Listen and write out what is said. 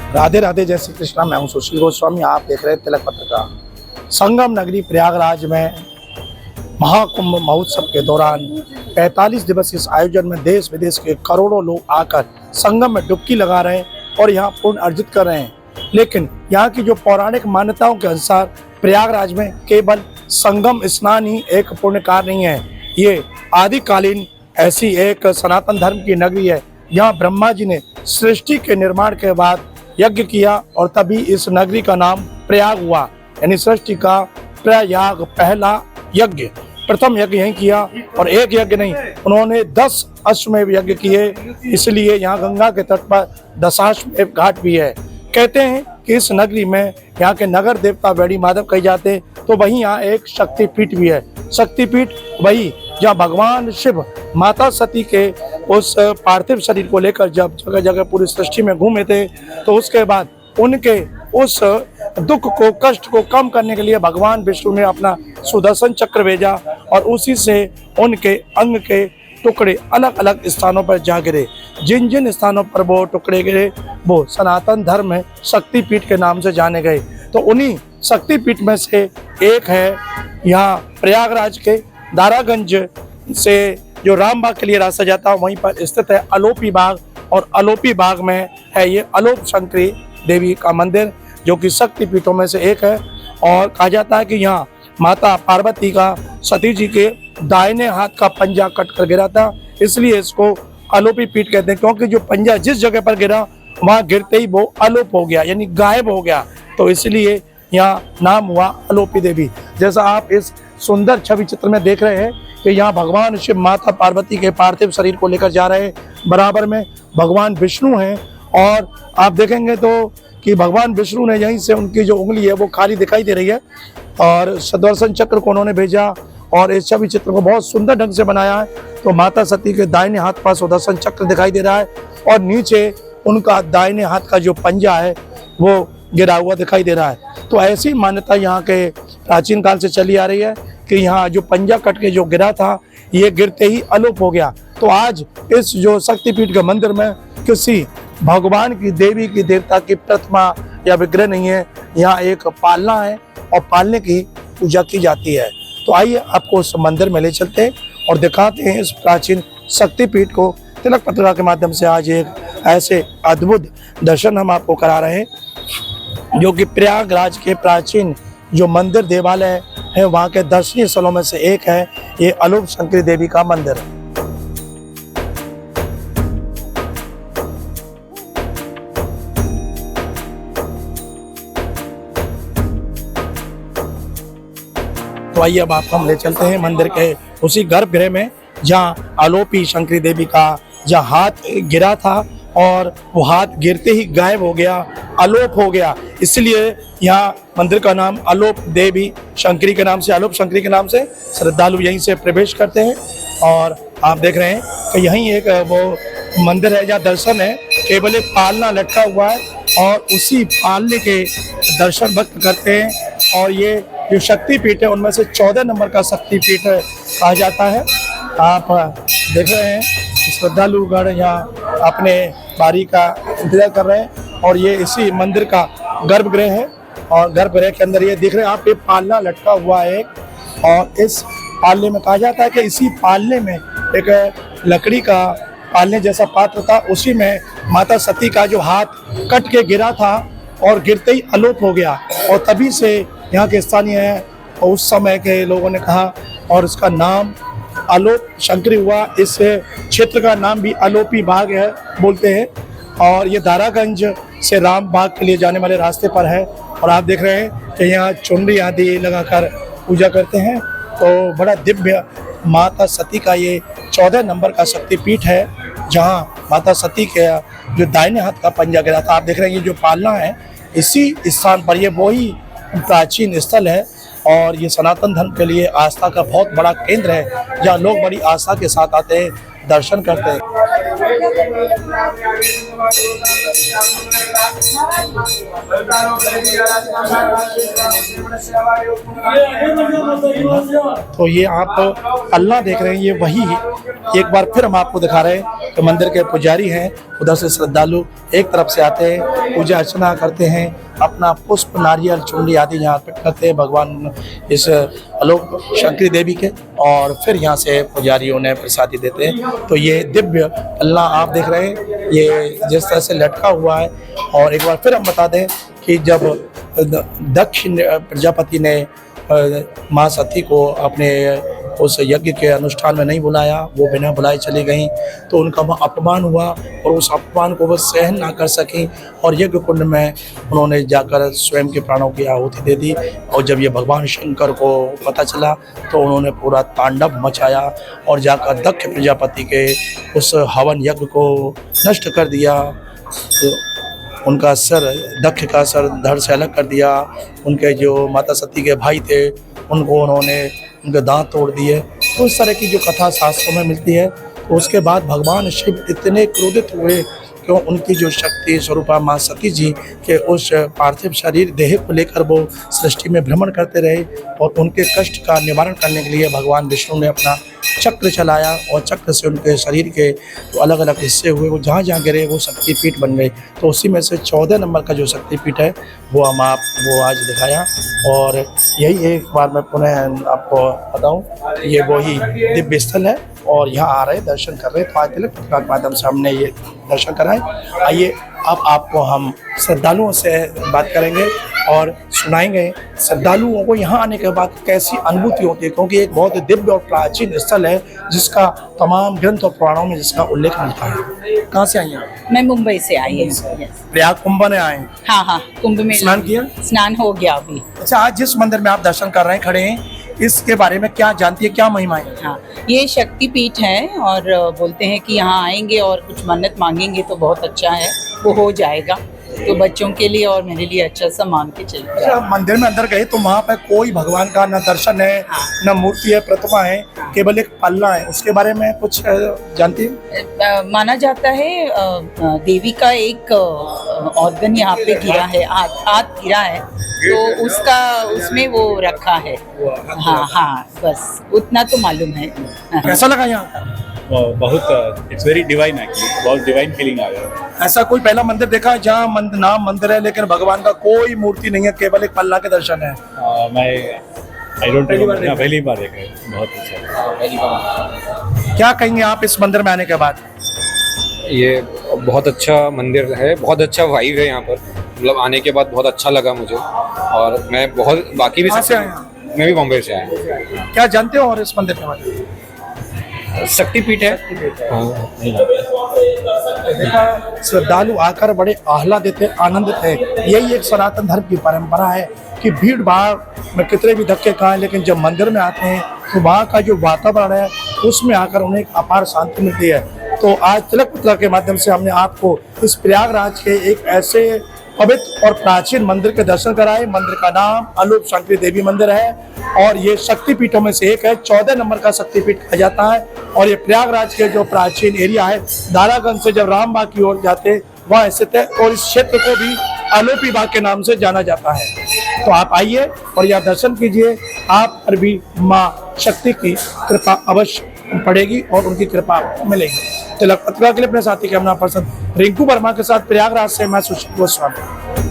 राधे राधे, जय श्री कृष्णा। मैं हूं सुशील गोस्वामी। आप देख रहे हैं तिलक पत्रिका। संगम नगरी प्रयागराज में महाकुंभ महोत्सव के दौरान 45 दिवसीय इस आयोजन में देश विदेश के करोड़ों लोग आकर संगम में डुबकी लगा रहे हैं और यहाँ पुण्य अर्जित कर रहे हैं। लेकिन यहाँ की जो पौराणिक मान्यताओं के अनुसार प्रयागराज में केवल संगम स्नान ही एक पुण्य कार्य नहीं है, ये आदिकालीन ऐसी एक सनातन धर्म की नगरी है। यहाँ ब्रह्मा जी ने सृष्टि के निर्माण के बाद यज्ञ किया और तभी इस नगरी का नाम प्रयाग हुआ। यानी सृष्टि का प्रयाग पहला यज्ञ, प्रथम यज्ञ यहीं किया। और एक यज्ञ नहीं, उन्होंने 10 अश्वमेध यज्ञ किए। इसलिए यहाँ गंगा के तट पर दशाश्वमेध घाट भी है। कहते हैं कि इस नगरी में यहाँ के नगर देवता वेड़ी माधव कहे जाते हैं। तो वहीं यहाँ एक शक्तिपीठ भी है। शक्तिपीठ वही जहाँ भगवान शिव माता सती के उस पार्थिव शरीर को लेकर जब जगह जगह पूरी सृष्टि में घूमे थे, तो उसके बाद उनके उस दुख को, कष्ट को कम करने के लिए भगवान विष्णु ने अपना सुदर्शन चक्र भेजा और उसी से उनके अंग के टुकड़े अलग अलग स्थानों पर जा गिरे। जिन जिन स्थानों पर वो टुकड़े गिरे वो सनातन धर्म में शक्तिपीठ के नाम से जाने गए। तो उन्हीं शक्तिपीठ में से एक है यहाँ प्रयागराज के दारागंज से जो रामबाग के लिए रास्ता जाता है, वहीं पर स्थित है अलोपी बाग। और अलोपी बाग में है ये अलोप शंकरी देवी का मंदिर, जो कि शक्तिपीठों में से एक है। और कहा जाता है कि यहाँ माता पार्वती का सती जी के दाहिने हाथ का पंजा कट कर गिरा था, इसलिए इसको अलोपी पीठ कहते हैं। क्योंकि जो पंजा जिस जगह पर गिरा वहाँ गिरते ही वो अलोप हो गया, यानी गायब हो गया, तो इसलिए यहाँ नाम हुआ अलोपी देवी। जैसा आप इस सुंदर छवि चित्र में देख रहे हैं कि यहाँ भगवान शिव माता पार्वती के पार्थिव शरीर को लेकर जा रहे हैं। बराबर में भगवान विष्णु हैं और आप देखेंगे तो कि भगवान विष्णु ने यहीं से उनकी जो उंगली है वो खाली दिखाई दे रही है और सुदर्शन चक्र को उन्होंने भेजा और इस छवि चित्र को बहुत सुंदर ढंग से बनाया है। तो माता सती के दाहिने हाथ पर सुदर्शन चक्र दिखाई दे रहा है और नीचे उनका दाहिने हाथ का जो पंजा है वो गिरा हुआ दिखाई दे रहा है। तो ऐसी मान्यता यहाँ के प्राचीन काल से चली आ रही है कि यहाँ जो पंजा कट के जो गिरा था ये गिरते ही अलोप हो गया। तो आज इस जो शक्तिपीठ के मंदिर में किसी भगवान की, देवी की, देवता की प्रतिमा या विग्रह नहीं है। यहाँ एक पालना है और पालने की पूजा की जाती है। तो आइए आपको उस मंदिर में ले चलते हैं और दिखाते हैं इस प्राचीन शक्तिपीठ को। तिलक पत्रिका के माध्यम से आज एक ऐसे अद्भुत दर्शन हम आपको करा रहे हैं, जो कि प्रयागराज के प्राचीन जो मंदिर देवालय है वहाँ के दर्शनीय स्थलों में से एक है ये अलोप शंकरी देवी का मंदिर। तो आइए अब आपको हम ले चलते हैं मंदिर के उसी गर्भगृह में जहाँ अलोपी शंकरी देवी का जहाँ हाथ गिरा था और वो हाथ गिरते ही गायब हो गया, अलोप हो गया। इसलिए यहाँ मंदिर का नाम अलोप देवी शंकरी के नाम से, अलोप शंकरी के नाम से श्रद्धालु यहीं से प्रवेश करते हैं। और आप देख रहे हैं कि यहीं एक वो मंदिर है जहाँ दर्शन है, केवल एक पालना लटका हुआ है और उसी पालने के दर्शन भक्त करते हैं। और ये जो शक्तिपीठ है उनमें से 14 नंबर का शक्तिपीठ कहा जाता है। आप देख रहे हैं श्रद्धालुगण यहाँ अपने बारी का इंतजार कर रहे हैं और ये इसी मंदिर का गर्भगृह है। और गर्भगृह के अंदर ये देख रहे हैं आप, ये पालना लटका हुआ है और इस पालने में कहा जाता है कि इसी पालने में एक लकड़ी का पालने जैसा पात्र था, उसी में माता सती का जो हाथ कट के गिरा था और गिरते ही अलोप हो गया। और तभी से यहाँ के स्थानीय है और उस समय के लोगों ने कहा और इसका नाम अलोप शंकरी हुआ। इस क्षेत्र का नाम भी अलोपी बाग है बोलते हैं। और ये दारागंज से राम बाग के लिए जाने वाले रास्ते पर है। और आप देख रहे हैं कि यहाँ चुनरी आदि लगाकर पूजा करते हैं। तो बड़ा दिव्य माता सती का ये 14 नंबर का शक्तिपीठ है, जहाँ माता सती के जो दाहिने हाथ का पंजा गिरा था। आप देख रहे हैं ये जो पालना है इसी स्थान पर, ये वही प्राचीन स्थल है और ये सनातन धर्म के लिए आस्था का बहुत बड़ा केंद्र है, जहाँ लोग बड़ी आस्था के साथ आते हैं, दर्शन करते हैं। तो ये आप अल्लाह देख रहे हैं, ये वही एक बार फिर हम आपको दिखा रहे हैं कि मंदिर के पुजारी हैं उधर से श्रद्धालु एक तरफ से आते हैं, पूजा अर्चना करते हैं, अपना पुष्प नारियल चुनरी आदि यहाँ पे करते हैं भगवान इस आलोक शंकरी देवी के, और फिर यहाँ से पुजारियों ने प्रसादी देते हैं। तो ये दिव्य पल्ला आप देख रहे हैं, ये जिस तरह से लटका हुआ है। और एक बार फिर हम बता दें कि जब दक्ष प्रजापति ने माँ सती को अपने उस यज्ञ के अनुष्ठान में नहीं बुलाया, वो बिना बुलाए चली गईं, तो उनका वहाँ अपमान हुआ और उस अपमान को वो सहन ना कर सकीं और यज्ञ कुंड में उन्होंने जाकर स्वयं के प्राणों की आहुति दे दी। और जब ये भगवान शंकर को पता चला तो उन्होंने पूरा तांडव मचाया और जाकर दक्ष प्रजापति के उस हवन यज्ञ को नष्ट कर दिया। तो उनका सर, दक्ष का सर धड़ से अलग कर दिया। उनके जो माता सती के भाई थे उनको उन्होंने उनके दांत तोड़ दिए। तो इस तरह की जो कथा शास्त्रों में मिलती है। तो उसके बाद भगवान शिव इतने क्रोधित हुए कि उनकी जो शक्ति स्वरूपा माँ सती जी के उस पार्थिव शरीर देह को लेकर वो सृष्टि में भ्रमण करते रहे और उनके कष्ट का निवारण करने के लिए भगवान विष्णु ने अपना चक्र चलाया और चक्र से उनके शरीर के जो अलग अलग हिस्से हुए वो जहाँ जहाँ गिरे वो शक्तिपीठ बन गए। तो उसी में से 14 नंबर का जो शक्तिपीठ है वो हम वो आज दिखाया। और यही एक बार मैं पुनः आपको बताऊं, ये वही दिव्य स्थल है और यहाँ आ रहे दर्शन कर रहे, तो आज तिलक पत्रिका के माध्यम से हमने ये दर्शन कराए। आइए अब आपको हम श्रद्धालुओं से बात करेंगे और सुनाएंगे श्रद्धालुओं को यहाँ आने के बाद कैसी अनुभूति होती है, क्योंकि एक बहुत दिव्य और प्राचीन स्थल है जिसका तमाम ग्रंथ और पुराणों में जिसका उल्लेख मिलता है। कहाँ से आई हैं आप? मैं मुंबई से आई हूँ। प्रयाग कुंभ में आए? हाँ हाँ, कुंभ में स्नान किया? स्नान हो गया अभी। अच्छा, आज जिस मंदिर में आप दर्शन कर रहे हैं, खड़े हैं, इसके बारे में क्या जानती है, क्या महिमा है? हाँ, ये शक्तिपीठ है और बोलते हैं कि यहाँ आएंगे और कुछ मन्नत मांगेंगे तो बहुत अच्छा है, वो हो जाएगा। तो बच्चों के लिए और मेरे लिए अच्छा सा मान के चलिए। अच्छा, मंदिर में अंदर गए तो वहाँ पे कोई भगवान का न दर्शन है, न मूर्ति है, प्रतिमा है, केवल एक पल्ला है, उसके बारे में कुछ जानती है? माना जाता है देवी का एक ऑर्गन यहाँ पे गिरा है, हाथ गिरा है, तो उसका उसमें वो रखा है। हाँ हाँ, बस उतना तो मालूम है। कैसा लगा यहाँ? बहुत इट्स वेरी डिवाइन एक्चुअली, बहुत डिवाइन फीलिंग आ गया। ऐसा कोई पहला मंदिर देखा है जहाँ नाम मंदिर है लेकिन भगवान का कोई मूर्ति नहीं है, केवल एक पल्ला के दर्शन है? मैं आई डोंट नो, पहली बार देखा है। बहुत अच्छा। क्या कहेंगे आप इस मंदिर में आने के बाद? ये बहुत अच्छा मंदिर है, बहुत अच्छा वाइब है यहाँ पर, मतलब आने के बाद बहुत अच्छा लगा मुझे। और मैं बहुत बाकी भी से आए? मैं भी बॉम्बे से आया हूँ। क्या जानते हो और इस मंदिर के बारे में? शक्तिपीठ है। देखा, श्रद्धालु आकर बड़े आह्लादित है, आनंदित है। यही एक सनातन धर्म की परंपरा है कि भीड़ भाड़ में कितने भी धक्के खाएं, लेकिन जब मंदिर में आते हैं तो वहाँ का जो वातावरण है उसमें आकर उन्हें एक अपार शांति मिलती है। तो आज तिलक पत्रिका के माध्यम से हमने आपको इस प्रयागराज के एक ऐसे पवित्र और प्राचीन मंदिर के दर्शन कराए। मंदिर का नाम आलोक शंकरी देवी मंदिर है और ये शक्तिपीठों में से एक है, 14 नंबर का शक्तिपीठ कहा जाता है। और ये प्रयागराज के जो प्राचीन एरिया है, दारागंज से जब रामबाग की ओर जाते वहाँ स्थित है और इस क्षेत्र को भी आलोपी बाग के नाम से जाना जाता है। तो आप आइए और यहाँ दर्शन कीजिए, आप पर भी माँ शक्ति की कृपा अवश्य पड़ेगी और उनकी कृपा मिलेगी। तिलक पत्रिका के लिए अपने साथी कैमरा पर्सन रिंकू वर्मा के साथ प्रयागराज से मैं सुशील गोस्वामी।